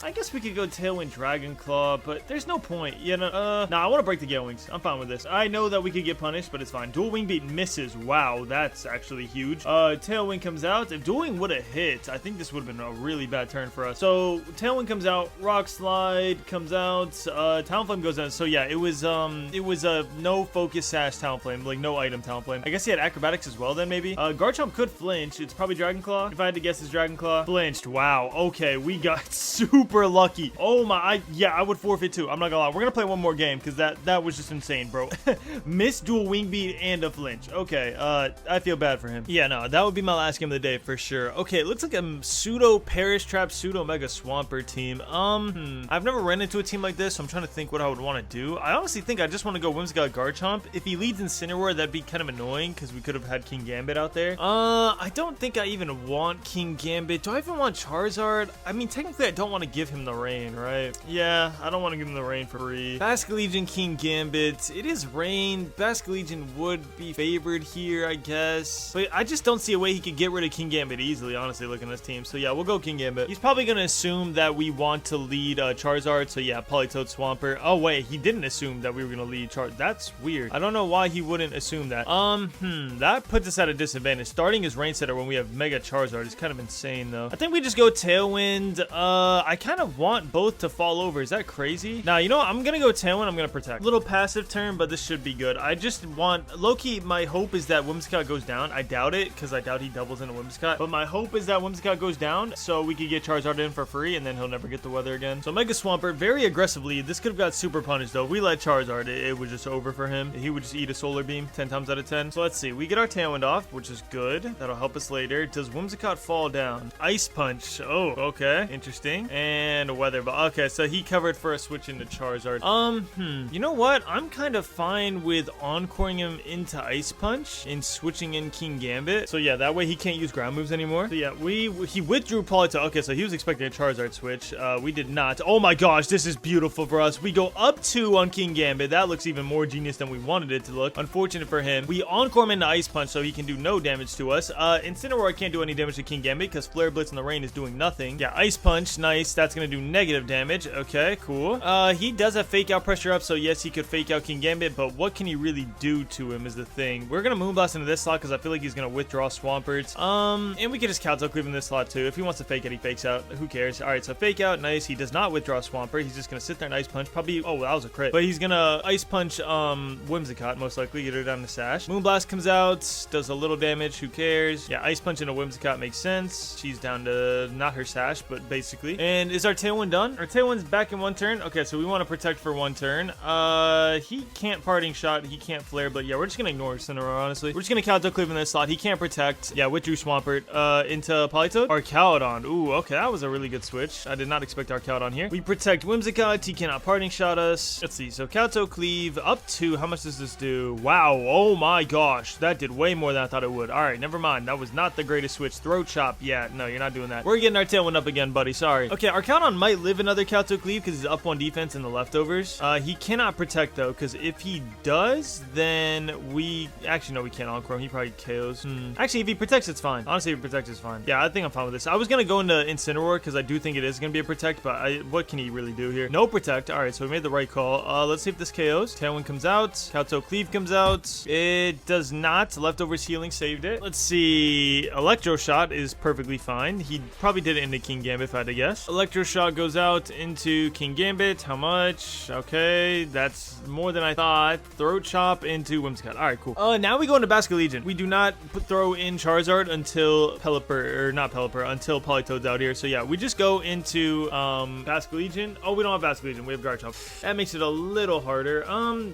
I guess we could go Tailwind Dragon Claw, but there's no point. Yeah, no, nah, I want to break the Gale Wings. I'm fine with this. I know that we could get punished, but it's fine. Dual Wing Beat misses. Wow, that's actually huge. Tailwind comes out. If Dual Wing would have hit, I think this would have been a really bad turn for us. So Tailwind comes out, Rock Slide comes out, Talonflame goes out. So yeah, it was a no focus sash Talonflame, like no item Talonflame. I guess he had acrobatics as well then maybe. Garchomp could flinch. It's probably Dragon Claw. If I had to guess, it's Dragon Claw. Flinched. Wow. Okay, we got super lucky. Oh my, yeah, I would forfeit too. I'm not gonna lie. We're gonna play one more game because that was just insane, bro. Missed dual wing beat and a flinch. Okay, I feel bad for him. Yeah, no, that would be my last game of the day for sure. Okay, it looks like a pseudo Perish Trap, pseudo Mega Swampert team. I've never ran into a team like this, so I'm trying to think what I would want to do. I honestly think I just want to go Whimsicott Garchomp. If he leads Incineroar, that'd be kind of annoying because we could have had King Gambit out there. I don't think I even want King Gambit. Do I even want Charizard? I mean, technically, I don't want to give him the rain, right? Yeah, I don't want to give him the rain for free. Basque Legion, King Gambit. It is rain. Basque Legion would be favored here, I guess. But I just don't see a way he could get rid of King Gambit easily, honestly, looking at this team. So yeah, we'll go King Gambit. He's probably going to assume that we want to lead Charizard. So yeah, Politoed Swampert. Oh wait, he didn't assume that we were going to lead Charizard. That's weird. I don't know why he wouldn't assume that. That puts us at a disadvantage. Starting as Rain Setter when we have Mega Charizard is kind of insane though. I think we just go Tailwind. I kind of want both to fall over. Is that crazy? Now, you know what? I'm gonna go Tailwind. I'm gonna protect. Little passive turn, but this should be good. I just want low-key. My hope is that Whimsicott goes down. I doubt it because I doubt he doubles into Whimsicott. But my hope is that Whimsicott goes down so we could get Charizard in for free and then he'll never get the weather again. So Mega Swampert very aggressively. This could have got super punished though. If we let Charizard, it was just over for him. He would just eat a Solar Beam 10 times out of 10. So let's see. We get our Tailwind off, which is good. That'll help us later. Does Whimsicott fall down? Ice Punch. Oh, okay. Interesting. And Weather Ball. Okay, so he covered for a switch into Charizard. You know what? I'm kind of fine with encoring him into Ice Punch and switching in King Gambit. So yeah, that way he can't use ground moves anymore. So yeah, he withdrew Polito. Okay, so he was expecting a Charizard switch. We did not. Oh my gosh, this is beautiful for us. We go up 2 on King Gambit. That looks even more genius than we wanted it to look. Unfortunate for him. We encore him into Ice Punch so he can do no damage to us. Incineroar can't do any damage to King Gambit because Flare Blitz in the rain is doing nothing. Yeah, Ice Punch, nice. That's gonna do negative damage. Okay, cool. He does have Fake Out pressure up, so yes, he could Fake Out King Gambit, but what can he really do to him is the thing. We're gonna Moonblast into this slot because I feel like he's gonna withdraw Swamperts. And we could just Calto Cleave in this slot too. If he wants to Fake Out, he fakes out. Who cares? Alright, so Fake Out, nice. He does not withdraw Swampert. He's just gonna sit there and Ice Punch. Probably, oh, that was a crit. But he's gonna Ice Punch Whimsicott, most likely. Get her down to Sash. Moonblast comes out, does a little damage. Who cares? Yeah, Ice Punch into Whimsicott makes sense. She's down to not her Sash, but basically. And is our Tailwind done? Our Tailwind's back in 1 turn. Okay, so we want to protect for 1 turn. He can't Parting Shot. He can't Flare, but yeah, we're just gonna ignore Incineroar, honestly. We're just gonna Calto Cleave in this slot. He can't protect. Yeah, withdrew Swampert into Politoed. Arcaudon. Ooh, okay, that was a really good switch. I did not expect Arcaudon here. We protect Whimsicott. He cannot Parting Shot us. Let's see. So Calto Cleave up 2. How much does this do? Wow. Oh my gosh. That did way more than I thought it would. All right, never mind. That was not the greatest switch. Throat Chop. Yeah, no, you're not doing that. We're getting our Tailwind up again, buddy. Sorry. Okay, Arcaudon might live another Calto Cleave because he's up 1 defense in the leftovers. He cannot protect though, because if he does, then we actually no, we can't Encore him. He probably KOs. Actually, if he protects, it's fine. Honestly, if he protects, it's fine. Yeah, I think I'm fine with this. I was gonna go into Incineroar because I do think it is gonna be a protect, but what can he really do here? No protect. All right, so we made the right call. Let's see if this KOs. Tailwind comes out. Calto Cleave comes out. It does not. Leftovers healing saved it. Let's see. Electro Shot is perfectly fine. He probably did it into King Gambit if I had to guess. Electro Shot goes out into King Gambit. How much? Okay, that's more than I thought. Throat Chop into Whimsicott. All right, cool. Now we go into Basculegion. We do not throw in Charizard until Pelipper, or not Pelipper, until Politoed's out here. So yeah, we just go into Basculegion. Oh, we don't have Basculegion. We have Garchomp. That makes it a little harder.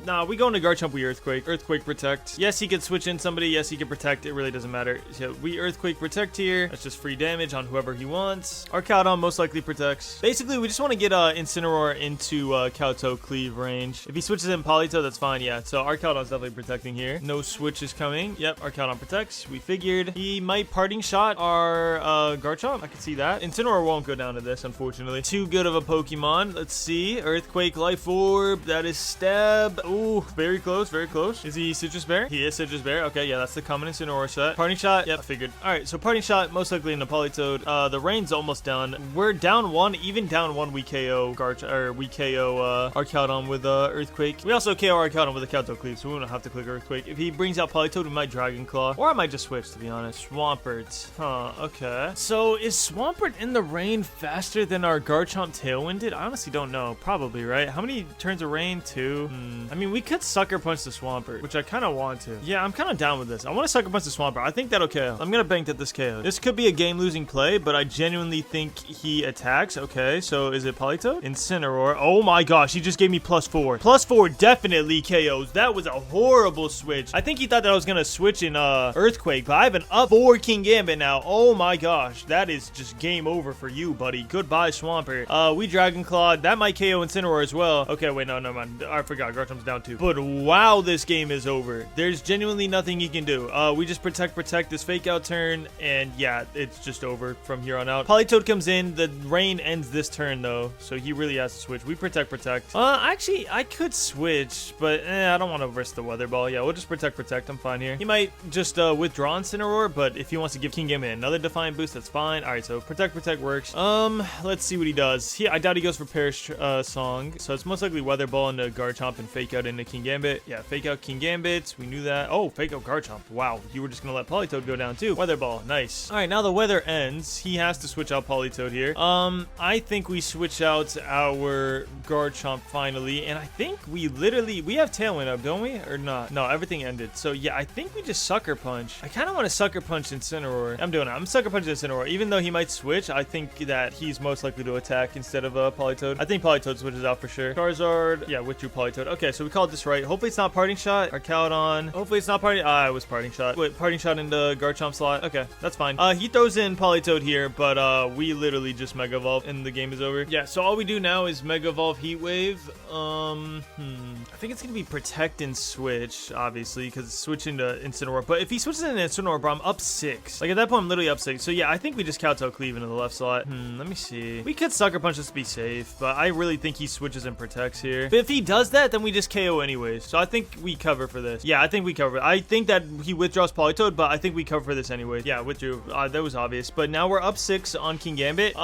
Nah, we go into Garchomp. We Earthquake. Earthquake protect. Yes, he could switch in somebody. Yes, he could protect. It really doesn't matter. So we Earthquake protect here. That's just free damage on whoever he wants. Arcaudon most likely protects. Basically, we just want to get Incineroar into Calto Cleave range. If he switches in Polito, that's fine. Yeah, so Arcaudon's definitely protecting here. No switch is coming. Yep, Arcaudon protects. We figured he might Parting Shot our Garchomp. I can see that. Incineroar won't go down to this, unfortunately. Too good of a Pokemon. Let's see. Earthquake, Life Orb. That is Stab. Ooh, very close, very close. Is he Citrus Bear? He is Citrus Bear. Okay, yeah, that's the common Incineroar set. Parting Shot. Yep, I figured. All right, so Parting Shot most likely into Politoed. The rain's almost done. We're down 1. Even down 1, we KO Arcaudon with Earthquake. We also KO Arcaudon with a Calto Cleave, so we don't have to click Earthquake. If he brings out Politoed, we might Dragon Claw, or I might just switch, to be honest. Swampert. Huh, okay. So is Swampert in the rain faster than our Garchomp Tailwind did? I honestly don't know. Probably, right? How many turns of rain? 2? I mean, we could Sucker Punch the Swampert, which I kind of want to. Yeah, I'm kind of down with this. I want to Sucker Punch the Swampert. I think that'll KO. I'm going to bank that this KO. This could be a game-losing play, but I genuinely think he attacks. Okay, so is it Politoed? Incineroar. Oh my gosh, he just gave me +4. +4 definitely KOs. That was a horrible switch. I think he thought that I was going to switch in Earthquake, but I have an up 4 King Gambit now. Oh my gosh, that is just game over for you, buddy. Goodbye, Swampert. We Dragon Claw. That might KO Incineroar as well. Okay, wait, no, never mind. I forgot. Garchomp's down 2. But wow, this game is over. There's genuinely nothing he can do. We just protect this Fake Out turn, and yeah, it's just over from here on out. Politoed comes in. The rain ends this turn, though, so he really has to switch. We protect. Actually, I could switch, but I don't want to risk the Weather Ball. Yeah, we'll just protect. I'm fine here. He might just withdraw Incineroar, but if he wants to give King Gambit another Defiant boost, that's fine. All right, so protect works. Let's see what he does. I doubt he goes for Perish Song, so it's most likely Weather Ball into Garchomp and Fake Out into King Gambit. Yeah, Fake Out King Gambit. We knew that. Oh, Fake Out Garchomp. Wow, you were just gonna let Politoed go down too. Weather Ball, nice. All right, now the weather ends. He has to switch out Politoed here. I I think we switch out our Garchomp finally, and I think we have Tailwind up, don't we? Or not? No, everything ended. So yeah, I think we just Sucker Punch. I kind of want to Sucker Punch Incineroar. I'm doing it. I'm Sucker Punching Incineroar. Even though he might switch, I think that he's most likely to attack instead of Politoed. I think Politoed switches out for sure. Charizard, yeah, withdrew Politoed. Okay, so we called this right. Hopefully it's not Parting Shot. Our Cowdon. Hopefully it's not Parting. It was Parting Shot. Wait, Parting Shot into Garchomp slot. Okay, that's fine. He throws in Politoed here, but we literally just Mega Evolve and the game is over. Yeah, so all we do now is Mega Evolve Heat Wave. I think it's gonna be Protect and Switch, obviously, because it's switching to Incineroar. But if he switches into Incineroar, bro, I'm up 6. Like at that point, I'm literally up 6. So yeah, I think we just Kowtow Cleave into the left slot. Let me see. We could Sucker Punch just to be safe, but I really think he switches and protects here. But if he does that, then we just KO anyways. So I think we cover for this. Yeah, I think we cover. I think that he withdraws Politoed, but I think we cover for this anyways. Yeah, withdrew. That was obvious. But now we're up 6 on King Gambit.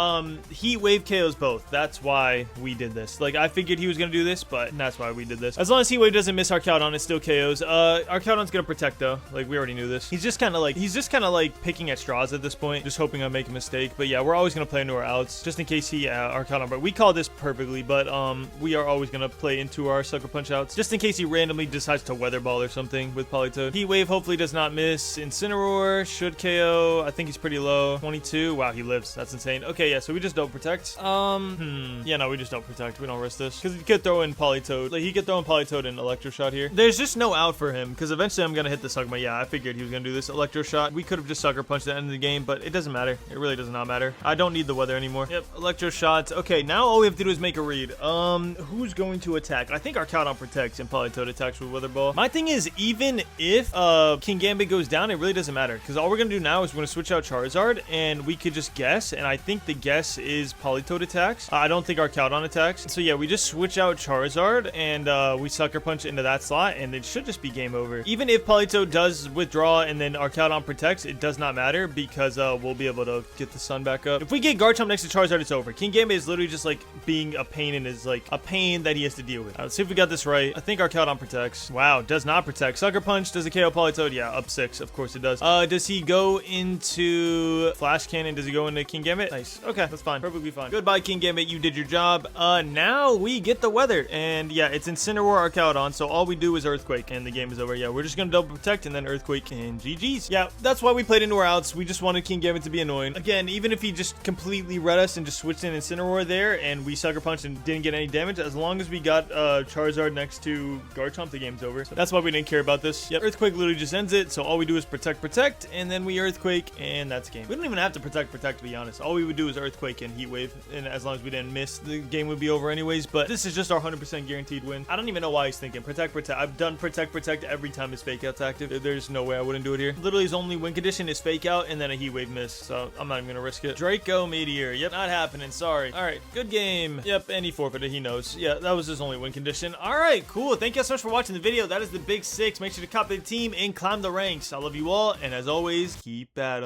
Heat Wave KOs both. That's why we did this. Like I figured he was gonna do this, but that's why we did this. As long as Heat Wave doesn't miss our Cowdon, it still KOs. Our Cowdon's gonna protect though. Like we already knew this. He's just kind of like picking at straws at this point, just hoping I make a mistake. But yeah, we're always gonna play into our outs just in case he our Cowdon. But we call this perfectly. But we are always gonna play into our Sucker Punch outs just in case he randomly decides to Weather Ball or something with Politoed. Heat Wave hopefully does not miss. Incineroar should KO. I think he's pretty low. 22. Wow, he lives. That's insane. Okay, yeah. So we just don't protect. Yeah, no, we just don't protect. We don't risk this because he could throw in Politoed. Like he could throw in Politoed and Electro Shot here. There's just no out for him because eventually I'm gonna hit the Sugma. Yeah, I figured he was gonna do this Electro Shot. We could have just Sucker Punched at the end of the game, but it doesn't matter. It really does not matter. I don't need the weather anymore. Yep, Electro Shots. Okay, now all we have to do is make a read. Who's going to attack? I think our Cowdon protects and Politoed attacks with Weather Ball. My thing is, even if King Gambit goes down, it really doesn't matter because all we're gonna do now is we're gonna switch out Charizard and we could just guess, and I think the guess is Politoed attacks. I don't think our Cowdon attacks. So yeah, we just switch out Charizard and we Sucker Punch into that slot and it should just be game over. Even if Politoed does withdraw and then our Cowdon protects, it does not matter because we'll be able to get the sun back up. If we get Garchomp next to Charizard, it's over. King Gambit is literally just like being a pain in his like a pain that he has to deal with. Let's see if we got this right. I think our Cowdon protects. Wow, does not protect. Sucker Punch, does it KO Politoed? Yeah, up 6. Of course it does. Does he go into Flash Cannon? Does he go into King Gambit? Nice. Okay, that's fine. Perfectly fine. Goodbye, King Gambit. You did your job. Now we get the weather. And yeah, it's Incineroar or Cowdon. So all we do is Earthquake and the game is over. Yeah, we're just gonna double protect and then Earthquake and GG's. Yeah, that's why we played into our outs. We just wanted King Gambit to be annoying. Again, even if he just completely read us and just switched in Incineroar there and we Sucker Punched and didn't get any damage, as long as we got Charizard next to Garchomp, the game's over. So that's why we didn't care about this. Yep, Earthquake literally just ends it. So all we do is protect, and then we Earthquake, and that's game. We don't even have to protect, to be honest. All we would do is Earthquake and Heat Wave, and as long as we didn't miss, the game would be over anyways. But this is just our 100% guaranteed win. I don't even know why he's thinking protect. I've done protect every time his Fake Out's active. There's no way I wouldn't do it here. Literally his only win condition is Fake Out and then a Heat Wave miss, so I'm not even gonna risk it. Draco Meteor. Yep, not happening. Sorry. All right, good game. Yep, and he forfeited. He knows. Yeah, that was his only win condition. All right, cool. Thank you guys so much for watching the video. That is the Big 6. Make sure to copy the team and climb the ranks. I love you all, and as always, keep battling.